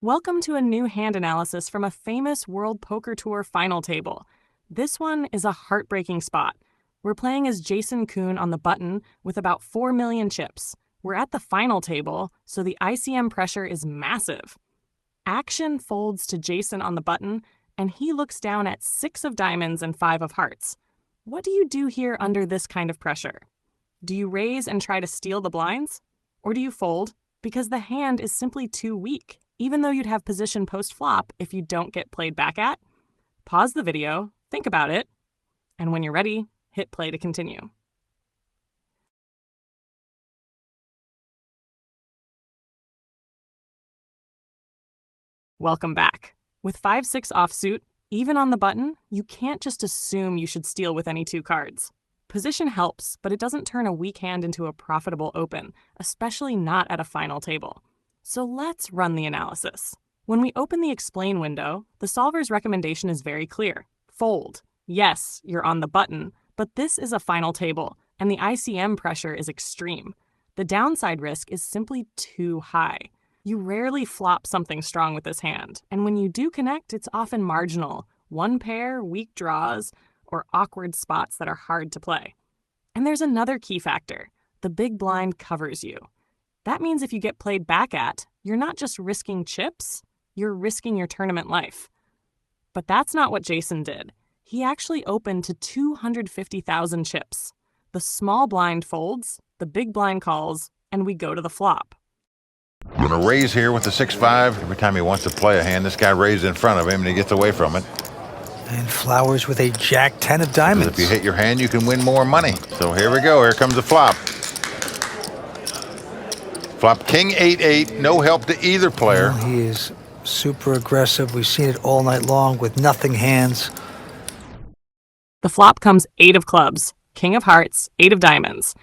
Welcome to a new hand analysis from a famous World Poker Tour final table. This one is a heartbreaking spot. We're playing as Jason Koon on the button with about 4 million chips. We're at the final table, so the ICM pressure is massive. Action folds to Jason on the button, and he looks down at 6 of diamonds and 5 of hearts. What do you do here under this kind of pressure? Do you raise and try to steal the blinds? Or do you fold because the hand is simply too weak, even though you'd have position post-flop if you don't get played back at? Pause the video, think about it, and when you're ready, hit play to continue. Welcome back. With 5-6 offsuit, even on the button, you can't just assume you should steal with any 2 cards. Position helps, but it doesn't turn a weak hand into a profitable open, especially not at a final table. So let's run the analysis. When we open the explain window, the solver's recommendation is very clear. Fold. Yes, you're on the button, but this is a final table, and the ICM pressure is extreme. The downside risk is simply too high. You rarely flop something strong with this hand, and when you do connect, it's often marginal. One pair, weak draws, or awkward spots that are hard to play. And there's another key factor. The big blind covers you. That means if you get played back at, you're not just risking chips, you're risking your tournament life. But that's not what Jason did. He actually opened to 250,000 chips. The small blind folds, the big blind calls, and we go to the flop. I'm going to raise here with the 6-5. Every time he wants to play a hand, this guy raises in front of him and he gets away from it. And flowers with a jack-10 of diamonds. If you hit your hand, you can win more money. So here we go. Here comes the flop. Flop king 8-8. No help to either player. Well, he is super aggressive. We've seen it all night long with nothing hands. The flop comes 8 of clubs, king of hearts, 8 of diamonds.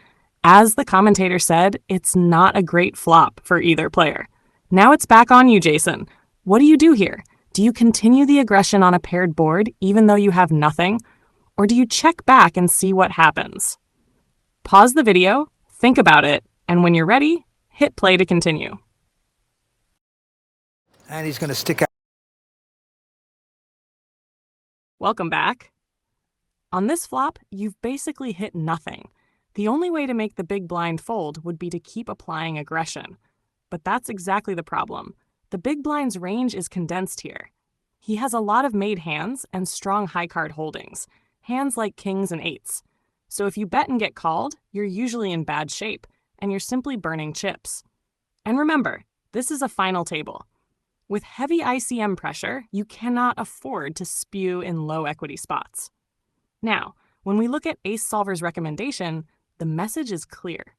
As the commentator said, it's not a great flop for either player. Now it's back on you, Jason. What do you do here? Do you continue the aggression on a paired board even though you have nothing? Or do you check back and see what happens? Pause the video, think about it, and when you're ready, hit play to continue. And he's going to stick out. Welcome back. On this flop, you've basically hit nothing. The only way to make the big blind fold would be to keep applying aggression. But that's exactly the problem. The big blind's range is condensed here. He has a lot of made hands and strong high card holdings, hands like kings and 8s. So if you bet and get called, you're usually in bad shape, and you're simply burning chips. And remember, this is a final table. With heavy ICM pressure, you cannot afford to spew in low equity spots. Now, when we look at AceSolver's recommendation, the message is clear.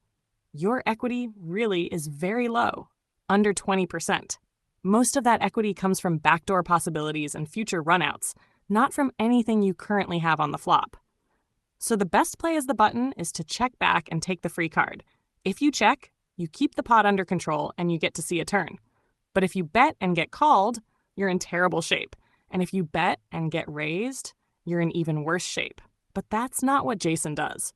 Your equity really is very low, under 20%. Most of that equity comes from backdoor possibilities and future runouts, not from anything you currently have on the flop. So the best play as the button is to check back and take the free card. If you check, you keep the pot under control and you get to see a turn. But if you bet and get called, you're in terrible shape. And if you bet and get raised, you're in even worse shape. But that's not what Jason does.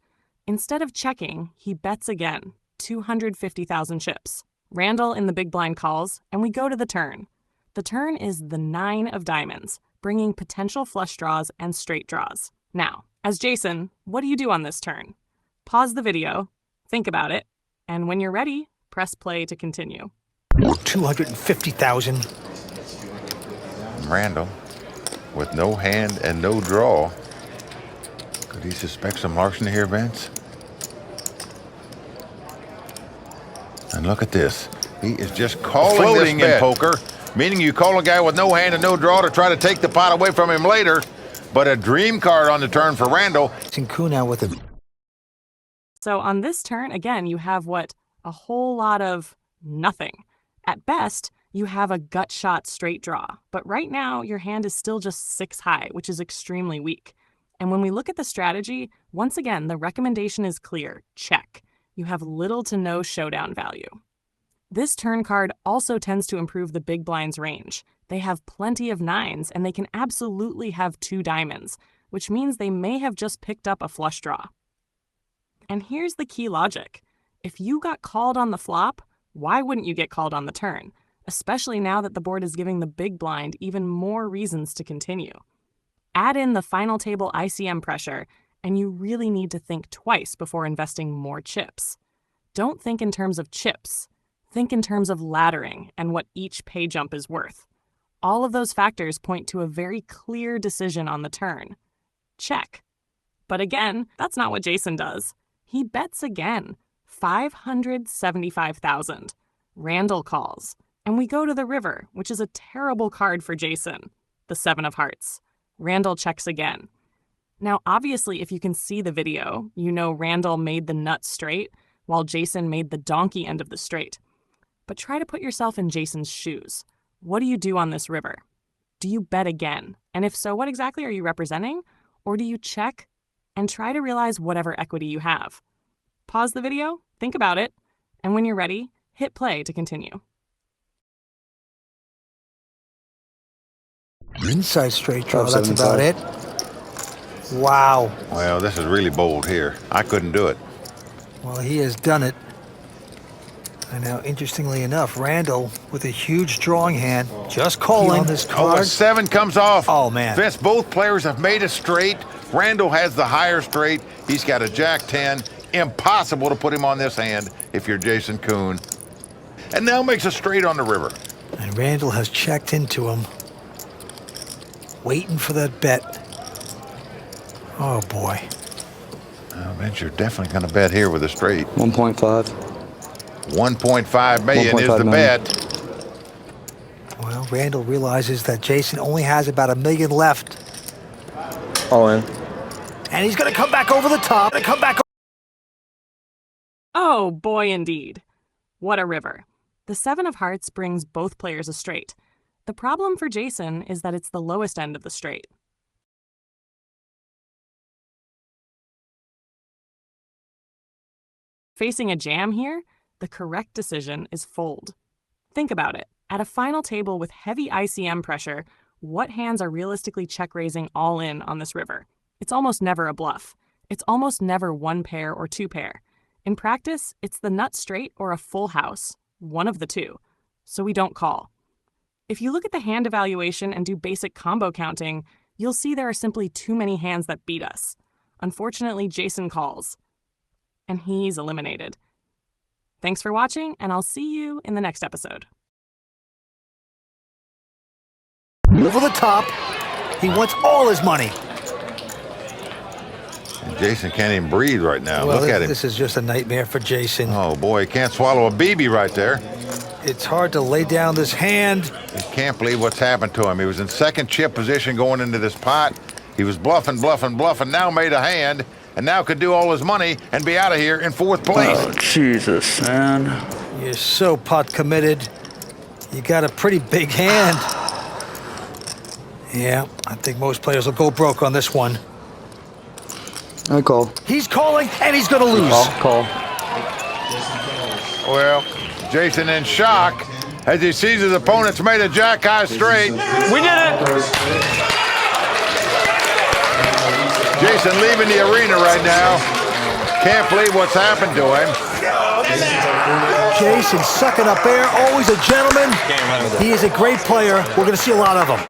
Instead of checking, he bets again, 250,000 chips. Randall in the big blind calls, and we go to the turn. The turn is the 9 of diamonds, bringing potential flush draws and straight draws. Now, as Jason, what do you do on this turn? Pause the video, think about it, and when you're ready, press play to continue. 250,000. Randall, with no hand and no draw. Could he suspect some larceny here, Vince? And look at this. He is just calling floating in poker, meaning you call a guy with no hand and no draw to try to take the pot away from him later. But a dream card on the turn for Randall. Koon now with him. So on this turn, again, you have what? A whole lot of nothing. At best, you have a gut shot straight draw. But right now, your hand is still just 6 high, which is extremely weak. And when we look at the strategy, once again, the recommendation is clear. Check. You have little to no showdown value. This turn card also tends to improve the big blind's range. They have plenty of 9s, and they can absolutely have 2 diamonds, which means they may have just picked up a flush draw. And here's the key logic. If you got called on the flop, why wouldn't you get called on the turn? especially now that the board is giving the big blind even more reasons to continue. Add in the final table ICM pressure, and you really need to think twice before investing more chips. Don't think in terms of chips. Think in terms of laddering and what each pay jump is worth. All of those factors point to a very clear decision on the turn. Check. But again, that's not what Jason does. He bets again. 575,000. Randall calls. And we go to the river, which is a terrible card for Jason. The 7 of hearts. Randall checks again. Now, obviously, if you can see the video, you know Randall made the nut straight, while Jason made the donkey end of the straight. But try to put yourself in Jason's shoes. What do you do on this river? Do you bet again? And if so, what exactly are you representing? Or do you check and try to realize whatever equity you have? Pause the video, think about it, and when you're ready, hit play to continue. Inside straight draw, that's about it. Wow. Well, this is really bold here. I couldn't do it. Well, he has done it. And now, interestingly enough, Randall, with a huge drawing hand, just calling on this card. Oh, a 7 comes off. Oh, man. Vince, both players have made a straight. Randall has the higher straight. He's got a jack 10. Impossible to put him on this hand if you're Jason Koon. And now makes a straight on the river. And Randall has checked into him, waiting for that bet. Oh, boy. Well, Vince, you're definitely going to bet here with a straight. 1.5. 1.5 million is the bet. Well, Randall realizes that Jason only has about $1 million left. All in. And he's going to come back over the top. Oh, boy, indeed. What a river. The 7 of hearts brings both players a straight. The problem for Jason is that it's the lowest end of the straight. Facing a jam here, the correct decision is fold. Think about it. At a final table with heavy ICM pressure, what hands are realistically check-raising all in on this river? It's almost never a bluff. It's almost never one pair or two pair. In practice, it's the nut straight or a full house, one of the two. So we don't call. If you look at the hand evaluation and do basic combo counting, you'll see there are simply too many hands that beat us. Unfortunately, Jason calls. And he's eliminated. Thanks for watching, and I'll see you in the next episode. Over the top. He wants all his money. And Jason can't even breathe right now. Well, Look at him. This is just a nightmare for Jason. Oh, boy, he can't swallow a BB right there. It's hard to lay down this hand. He can't believe what's happened to him. He was in second chip position going into this pot. He was bluffing, now made a hand, and now could do all his money and be out of here in 4th place. Oh, Jesus, man. You're so pot committed. You got a pretty big hand. Yeah, I think most players will go broke on this one. I call. He's calling, and he's going to lose. Call. Well, Jason in shock as he sees his opponent's made a jack high straight. We did it! Jason leaving the arena right now. Can't believe what's happened to him. Jason sucking up air, always a gentleman. He is a great player. We're going to see a lot of him.